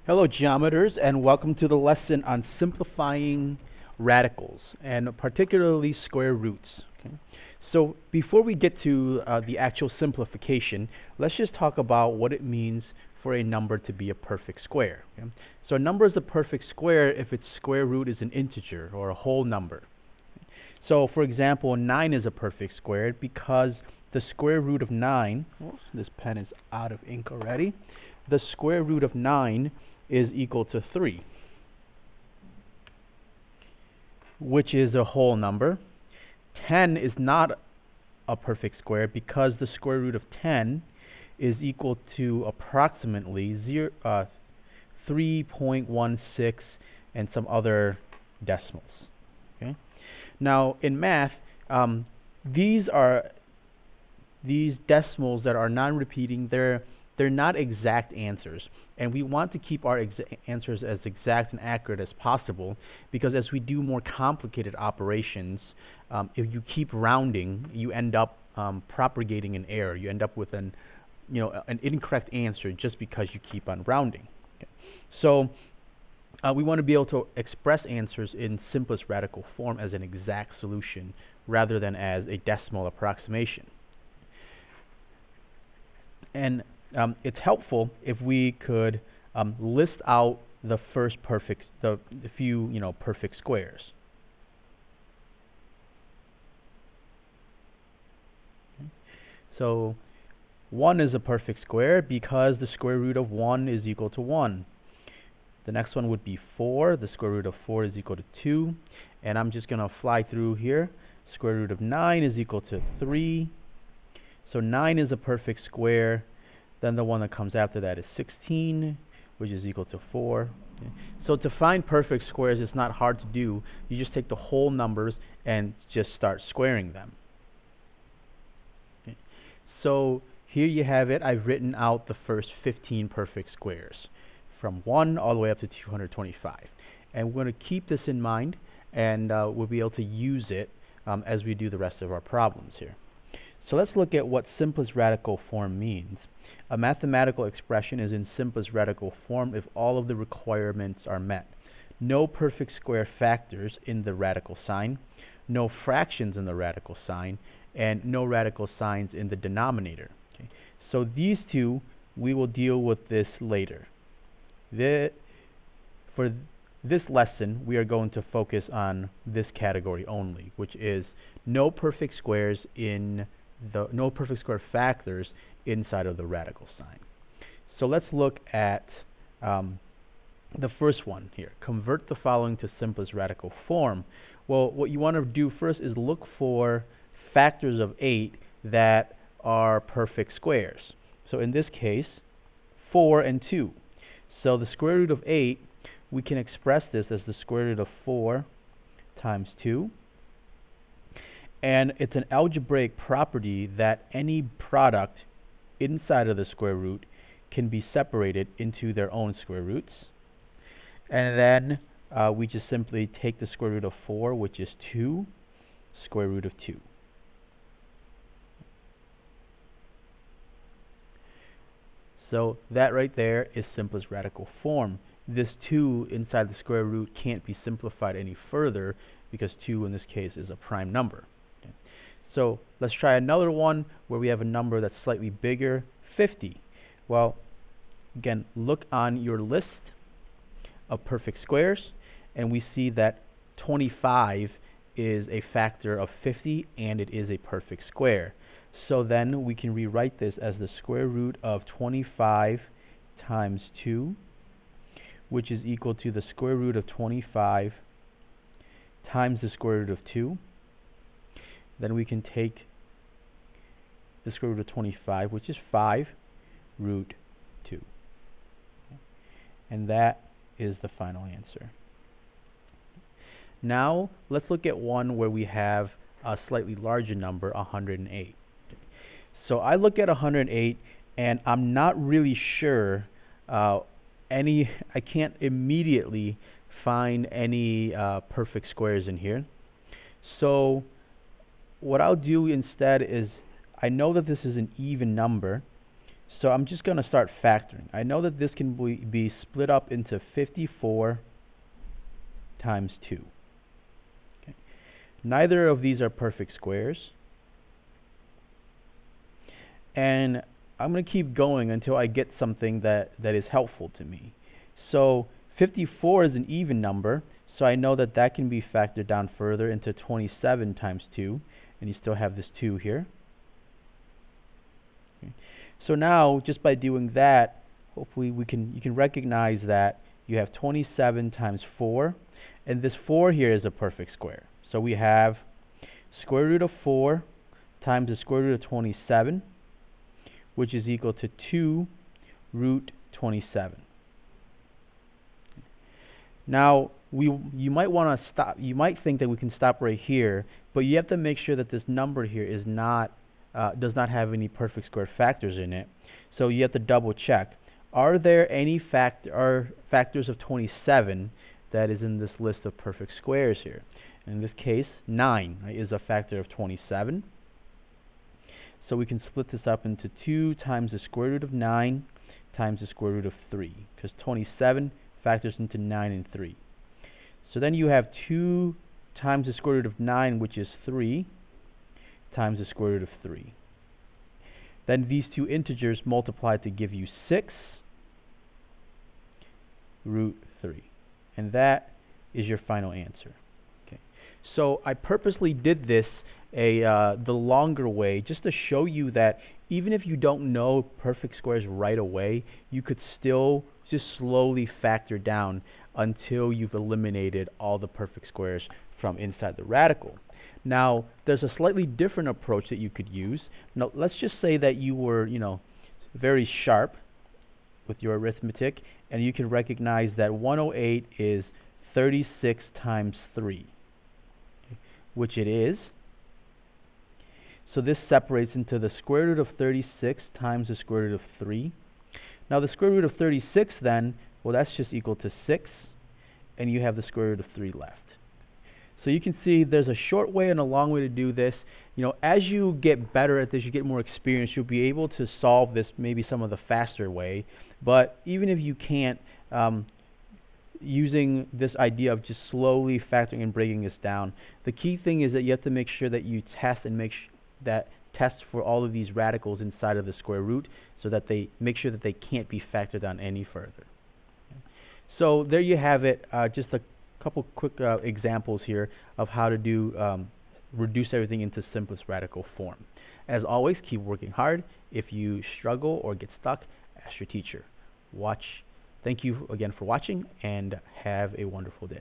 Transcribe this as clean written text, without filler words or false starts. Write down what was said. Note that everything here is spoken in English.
Hello, geometers, and welcome to the lesson on simplifying radicals, and particularly square roots. Okay? So before we get to the actual simplification, let's just talk about what it means for a number to be a perfect square. Okay? So a number is a perfect square if its square root is an integer or a whole number. So for example, 9 is a perfect square because the square root of 9, oops, this pen is out of ink already, the square root of 9 is equal to 3, which is a whole number. 10 is not a perfect square because the square root of 10 is equal to approximately 3.16 and some other decimals. Okay? Now in math, these decimals that are non-repeating, they're not exact answers, and we want to keep our answers as exact and accurate as possible, because as we do more complicated operations, if you keep rounding, you end up propagating an error. You end up with an incorrect answer just because you keep on rounding. Okay. So we want to be able to express answers in simplest radical form as an exact solution rather than as a decimal approximation. And it's helpful if we could list out the few perfect squares. Okay. So 1 is a perfect square because the square root of 1 is equal to 1. The next one would be 4. The square root of 4 is equal to 2. And I'm just going to fly through here. Square root of 9 is equal to 3. So 9 is a perfect square. Then the one that comes after that is 16, which is equal to 4. Okay. So to find perfect squares, it's not hard to do. You just take the whole numbers and just start squaring them. Okay. So here you have it. I've written out the first 15 perfect squares, from 1 all the way up to 225. And we're going to keep this in mind, and we'll be able to use it as we do the rest of our problems here. So let's look at what simplest radical form means. A mathematical expression is in simplest radical form if all of the requirements are met. No perfect square factors in the radical sign, no fractions in the radical sign, and no radical signs in the denominator. Okay. So these two, we will deal with this later. For this lesson, we are going to focus on this category only, which is no perfect squares no perfect square factors inside of the radical sign. So let's look at the first one here. Convert the following to simplest radical form. Well, what you want to do first is look for factors of 8 that are perfect squares. So in this case, 4 and 2. So the square root of 8, we can express this as the square root of 4 times 2. And it's an algebraic property that any product inside of the square root can be separated into their own square roots. And then we just simply take the square root of 4, which is 2, square root of 2. So that right there is simplest radical form. This 2 inside the square root can't be simplified any further because 2 in this case is a prime number. Okay. So let's try another one where we have a number that's slightly bigger, 50. Well, again, look on your list of perfect squares, and we see that 25 is a factor of 50, and it is a perfect square. So then we can rewrite this as the square root of 25 times 2, which is equal to the square root of 25 times the square root of 2. Then we can take the square root of 25, which is 5, root 2. And that is the final answer. Now, let's look at one where we have a slightly larger number, 108. So I look at 108, and I'm not really sure I can't immediately find any perfect squares in here. So what I'll do instead is, I know that this is an even number, So I'm just going to start factoring. I know that this can be split up into 54 times 2. Okay. Neither of these are perfect squares. And I'm going to keep going until I get something that is helpful to me. So 54 is an even number, so I know that that can be factored down further into 27 times 2, and you still have this 2 here. Okay. So now, just by doing that, hopefully you can recognize that you have 27 times 4, and this 4 here is a perfect square. So we have square root of 4 times the square root of 27, which is equal to 2 root 27. Now, you might want to stop. You might think that we can stop right here, but you have to make sure that this number here is not does not have any perfect square factors in it. So you have to double check. Are there any factors of 27 that is in this list of perfect squares here? In this case, 9 is a factor of 27. So we can split this up into 2 times the square root of 9 times the square root of 3, because 27 factors into 9 and 3. So then you have 2 times the square root of 9, which is 3, times the square root of 3. Then these two integers multiply to give you 6 root 3. And that is your final answer. Okay. So I purposely did this the longer way, just to show you that even if you don't know perfect squares right away, you could still just slowly factor down until you've eliminated all the perfect squares from inside the radical. Now, there's a slightly different approach that you could use. Now, let's just say that you were, very sharp with your arithmetic, and you can recognize that 108 is 36 times 3, which it is. So this separates into the square root of 36 times the square root of 3. Now the square root of 36 then, well, that's just equal to 6, and you have the square root of 3 left. So you can see there's a short way and a long way to do this. As you get better at this, you get more experience, you'll be able to solve this maybe some of the faster way. But even if you can't, using this idea of just slowly factoring and breaking this down, the key thing is that you have to make sure that you test and test for all of these radicals inside of the square root, so that they make sure that they can't be factored down any further. So there you have it, just a couple quick examples here of how to do reduce everything into simplest radical form. As always, keep working hard. If you struggle or get stuck, ask your teacher. Thank you again for watching, and have a wonderful day.